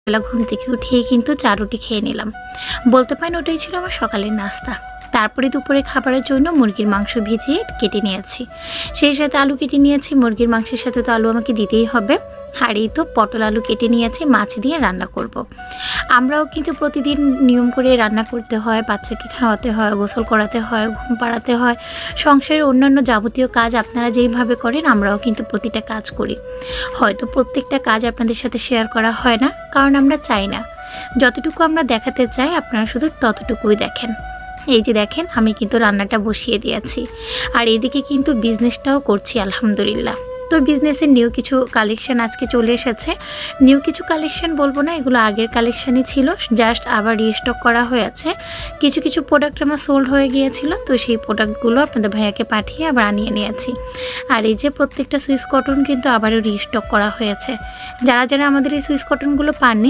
বেলা ঘুম থেকে উঠেই কিন্তু চা রুটি খেয়ে নিলাম। বলতে পারেন ওটাই ছিল আমার সকালের নাস্তা। তারপরে দুপুরে খাবারের জন্য মুরগির মাংস ভিজিয়ে কেটে নিয়েছি, সেই সাথে আলু কেটে নিয়েছি। মুরগির মাংসের সাথে তো আলু আমাকে দিতেই হবে। আর এই তো পটল আলু কেটে নিয়েছি, মাছ দিয়ে রান্না করব। আমরাও কিন্তু প্রতিদিন নিয়ম করে রান্না করতে হয়, বাচ্চাকে খাওয়াতে হয়, গোসল করাতে হয়, ঘুম পাড়াতে হয়, সংসারের অন্যান্য যাবতীয় কাজ আপনারা যেইভাবে করেন আমরাও কিন্তু প্রতিটা কাজ করি। হয়তো প্রত্যেকটা কাজ আপনাদের সাথে শেয়ার করা হয় না, কারণ আমরা চাই না। যতটুকু আমরা দেখাতে চাই আপনারা শুধু ততটুকুই দেখেন। এই যে দেখেন, আমি কিন্তু রান্নাটা বসিয়ে দিয়েছি, আর এদিকে কিন্তু বিজনেসটাও করছি আলহামদুলিল্লাহ। তো বিজনেসের নিউ কিছু কালেকশন আজকে চলে এসেছে। নিউ কিছু কালেকশন বলবো না, এগুলো আগের কালেকশানই ছিল, জাস্ট আবার রিস্টক করা হয়েছে। কিছু কিছু প্রোডাক্ট আমার সোল্ড হয়ে গিয়েছিল, তো সেই প্রোডাক্টগুলো আপনাদের ভাইয়াকে পাঠিয়ে আবার আনিয়ে নিয়েছি। আর এই যে প্রত্যেকটা সুইস কটন কিন্তু আবারও রিস্টক করা হয়েছে। যারা যারা আমাদের এই সুইস কটনগুলো পাননি